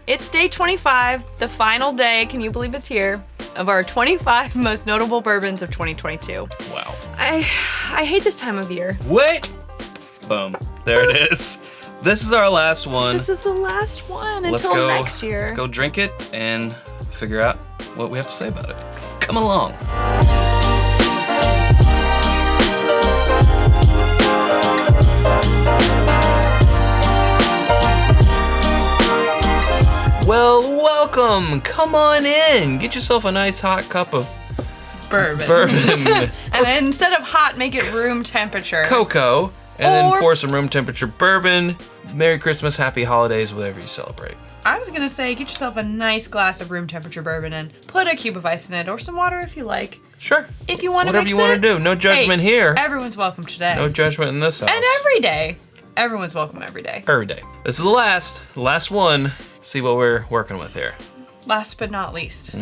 It's day 25, the final day, can you believe it's here, of our 25 most notable bourbons of 2022. Wow. I hate this time of year. Wait! Boom. There it is. This is our last one. This is the last one Let's until go, next year. Let's go drink it and figure out what we have to say about it. Come along. Well, welcome. Come on in. Get yourself a nice hot cup of bourbon. And instead of hot, make it room temperature. Cocoa. And then pour some room temperature bourbon. Merry Christmas, happy holidays, whatever you celebrate. I was gonna say, get yourself a nice glass of room temperature bourbon and put a cube of ice in it or some water if you like. Sure. If you want to whatever mix you want to do. No judgment here. Everyone's welcome today. No judgment in this house. And every day. Everyone's welcome every day. Every day. This is the last one. See what we're working with here. Last but not least.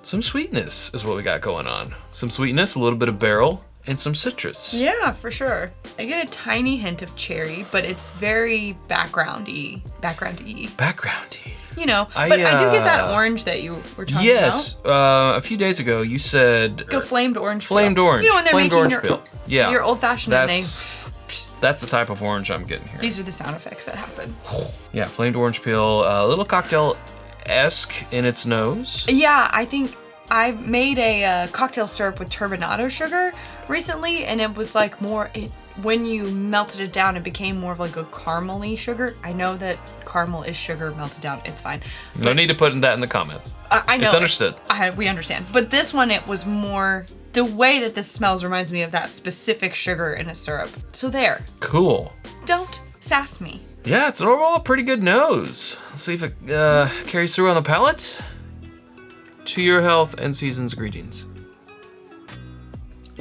Some sweetness is what we got going on. Some sweetness, a little bit of barrel, and some citrus. Yeah, for sure. I get a tiny hint of cherry, but it's very backgroundy. Backgroundy. You know, but I do get that orange that you were talking about. Yes, a few days ago you said... Go flamed orange peel. Flamed orange. You know when they're flamed making orange peel. your old-fashioned and they... That's the type of orange I'm getting here. These are the sound effects that happen. Yeah, flamed orange peel, a little cocktail-esque in its nose. Yeah, I think I made a cocktail syrup with turbinado sugar recently, and it was like when you melted it down, it became more of like a caramel-y sugar. I know that caramel is sugar melted down. It's fine. No need to put that in the comments. I know. It's understood. We understand. But this one, it was more... The way that this smells reminds me of that specific sugar in a syrup. So there. Cool. Don't sass me. Yeah, it's overall a pretty good nose. Let's see if it carries through on the palate. To your health and season's greetings.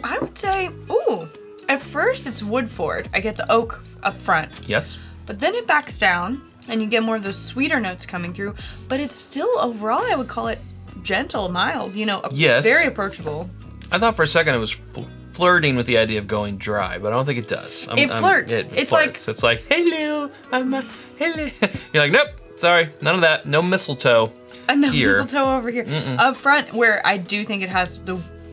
I would say, at first it's Woodford. I get the oak up front. Yes. But then it backs down and you get more of those sweeter notes coming through. But it's still, overall, I would call it gentle, mild, yes. Very approachable. I thought for a second it was flirting with the idea of going dry, but I don't think it does. It flirts. It flirts. It's like, hello, hello. You're like, nope, sorry, none of that. No mistletoe. No here. Mistletoe over here. Up front, where I do think it has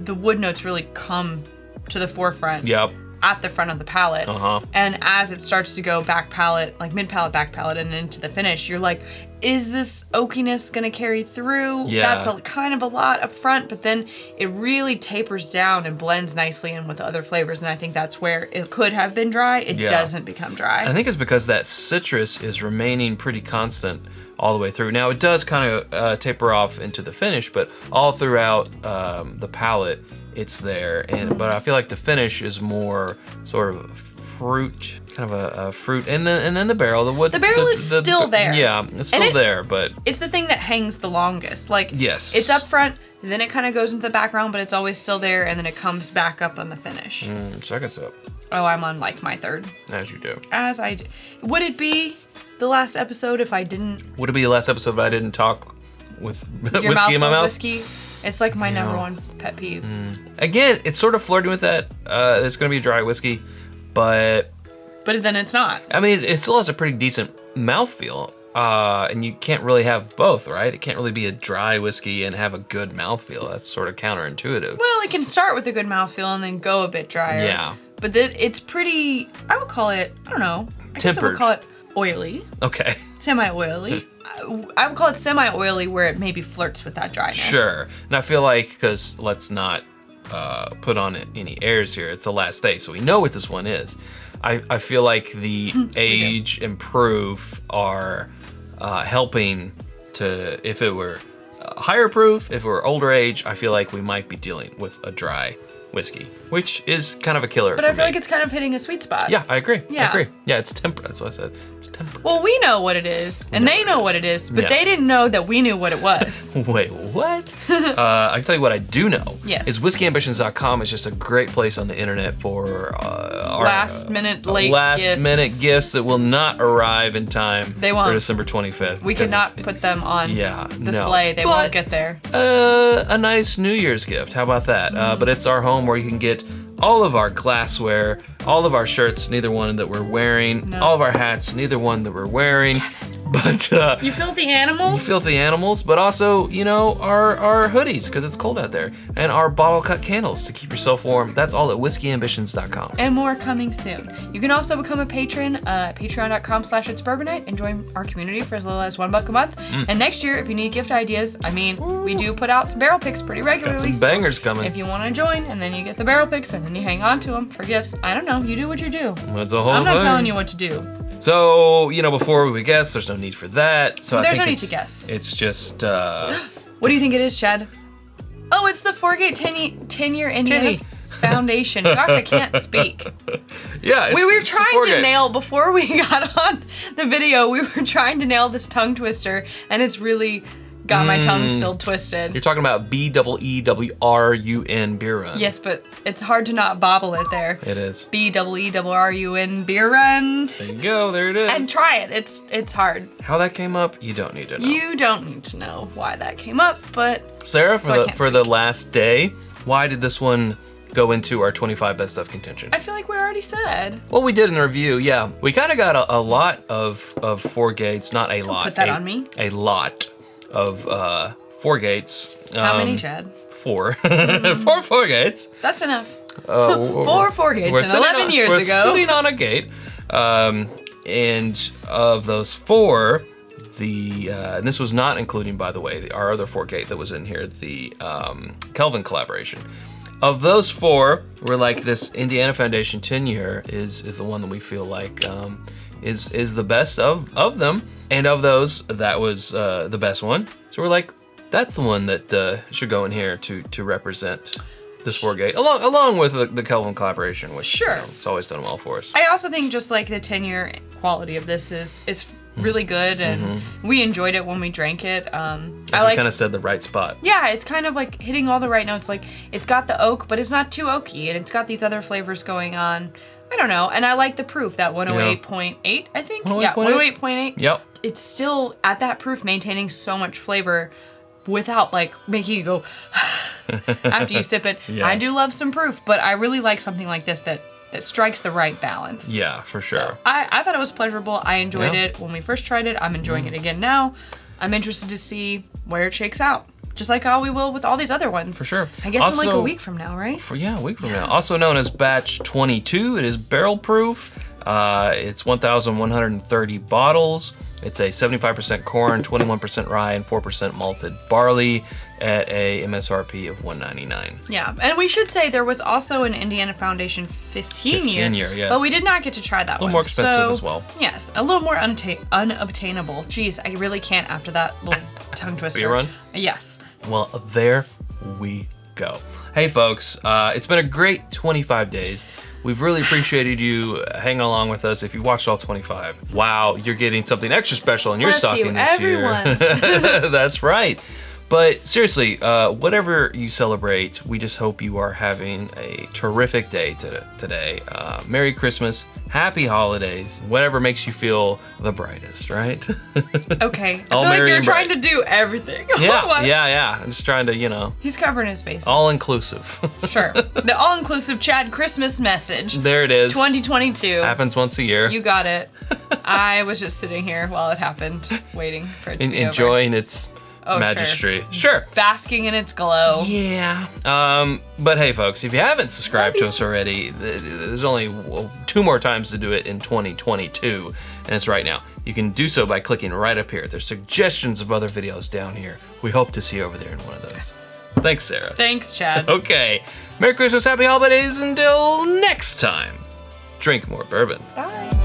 the wood notes really come to the forefront. Yep. At the front of the palate. And as it starts to go back palate, like mid palate, back palate, and into the finish, you're like, is this oakiness gonna carry through? Yeah. That's kind of a lot up front, but then it really tapers down and blends nicely in with other flavors, and I think that's where it could have been dry. It doesn't become dry. I think it's because that citrus is remaining pretty constant all the way through. Now it does kind of taper off into the finish, but all throughout the palate, it's there. But I feel like the finish is more sort of fruit, kind of a fruit, and then the barrel, the wood. The barrel is still there. Yeah, it's still there, but it's the thing that hangs the longest. Like, yes, it's up front, then it kind of goes into the background, but it's always still there, and then it comes back up on the finish. Second sip. Oh, I'm on like my third. As you do. As I do. Would it be the last episode if I didn't? Would it be the last episode if I didn't talk with your whiskey in my mouth? Whiskey. It's like my number one pet peeve. Again, it's sort of flirting with that. It's gonna be dry whiskey, but then it's not. I mean, it still has a pretty decent mouthfeel, and you can't really have both, right? It can't really be a dry whiskey and have a good mouthfeel. That's sort of counterintuitive. Well, it can start with a good mouthfeel and then go a bit drier. Yeah. But then it's pretty, I would call it, I don't know. I guess I would call it oily. Okay. Semi-oily. I would call it semi-oily where it maybe flirts with that dryness. Sure. And I feel like, because let's not put on any airs here, it's the last day, so we know what this one is. I feel like the age and proof are helping to, if it were higher proof, if it were older age, I feel like we might be dealing with a dry whiskey, which is kind of a killer. But I feel like it's kind of hitting a sweet spot. Yeah, I agree. Yeah. I agree. Yeah, it's temperate. That's what I said. It's temperate. Well, we know what it is, and they know what it is, but they didn't know that we knew what it was. Wait, what? I can tell you what I do know. Yes. Is whiskeyambitions.com is just a great place on the internet for our last minute gifts that will not arrive in time for December 25th. We cannot put them on the sleigh. They won't get there. A nice New Year's gift. How about that? But it's our home where you can get all of our glassware, all of our shirts, neither one that we're wearing, all of our hats, neither one that we're wearing. But you filthy animals. Filthy animals, but also, you know, our hoodies because it's cold out there, and our bottle cut candles to keep yourself warm. That's all at whiskeyambitions.com. And more coming soon. You can also become a patron at patreon.com/itsbourbonnight and join our community for as little as $1 a month. And next year, if you need gift ideas, I mean, we do put out some barrel picks pretty regularly. Got some bangers coming. If you want to join, and then you get the barrel picks, and then you hang on to them for gifts. I don't know. You do what you do. That's a whole I'm not thing. telling you what to do. So, you know, before we guess, there's no need for that. So There's I think no need to guess. It's just What do you think it is, Chad? Oh, it's the Forgate 10-year Indiana Foundation. Gosh, I can't speak. Yeah, We were trying to nail, before we got on the video, we were trying to nail this tongue twister, and it's really got my tongue still twisted. You're talking about BEEWRUN beer run. Yes, but it's hard to not bobble it there. It is. BEEWRUN beer run. There you go. There it is. And try it. It's hard. How that came up, you don't need to know. You don't need to know why that came up, but Sarah, So I can't for the last day, why did this one go into our 25 best of contention? I feel like we already said. Well, we did in the review, yeah. We kind of got a lot of Forgates, not a lot. Put that on me. A lot of Forgates. How many, Chad? 4. 4 Forgates. That's enough. 4 Forgates, and 11 years we're ago. sitting on a gate. And of those 4, and this was not including, by the way, our other Forgate that was in here, the Kelvin collaboration. Of those 4, we're like, this Indiana Foundation 10-year is the one that we feel like is the best of them. And of those, that was the best one. So we're like, that's the one that should go in here to represent this Forgate, along with the Kelvin collaboration, which Sure. you know, it's always done well for us. I also think just like the 10-year quality of this is really good, and we enjoyed it when we drank it. As we kind of said, the right spot. Yeah, it's kind of like hitting all the right notes. Like, it's got the oak, but it's not too oaky, and it's got these other flavors going on. I don't know, and I like the proof, that 108.8, I think? 108.8? Yeah, 108.8. Yep. It's still, at that proof, maintaining so much flavor without, like, making you go after you sip it. Yeah. I do love some proof, but I really like something like this that strikes the right balance. Yeah, for sure. So, I thought it was pleasurable. I enjoyed it when we first tried it. I'm enjoying it again now. I'm interested to see where it shakes out. Just like how we will with all these other ones. For sure. I guess Also, in like a week from now, right? A week from now. Also known as batch 22. It is barrel proof. It's 1,130 bottles. It's a 75% corn, 21% rye, and 4% malted barley at a MSRP of $199. Yeah, and we should say there was also an Indiana Foundation 15 year, yes. But we did not get to try that one. A little more expensive as well. Yes, a little more unobtainable. Jeez, I really can't after that little tongue twister. Beer run? Yes. Well, there we go. Hey, folks, it's been a great 25 days. We've really appreciated you hanging along with us. If you watched all 25, wow, you're getting something extra special in your Bless stocking you, this everyone. year. That's right. But seriously, whatever you celebrate, we just hope you are having a terrific day today. Merry Christmas, Happy Holidays, whatever makes you feel the brightest, right? Okay. I All feel like merry you're and trying bright. to do everything. all at Yeah, once. yeah. I'm just trying to, He's covering his face. all inclusive. Sure. The all-inclusive Chad Christmas message. There it is. 2022. Happens once a year. You got it. I was just sitting here while it happened, waiting for it to be over. Enjoying its magistry. Sure. Basking in its glow. Yeah. But hey, folks, if you haven't subscribed to us already, there's only 2 more times to do it in 2022, and it's right now. You can do so by clicking right up here. There's suggestions of other videos down here. We hope to see you over there in one of those. Thanks, Sarah. Thanks, Chad. Okay. Merry Christmas, Happy Holidays. Until next time, drink more bourbon. Bye.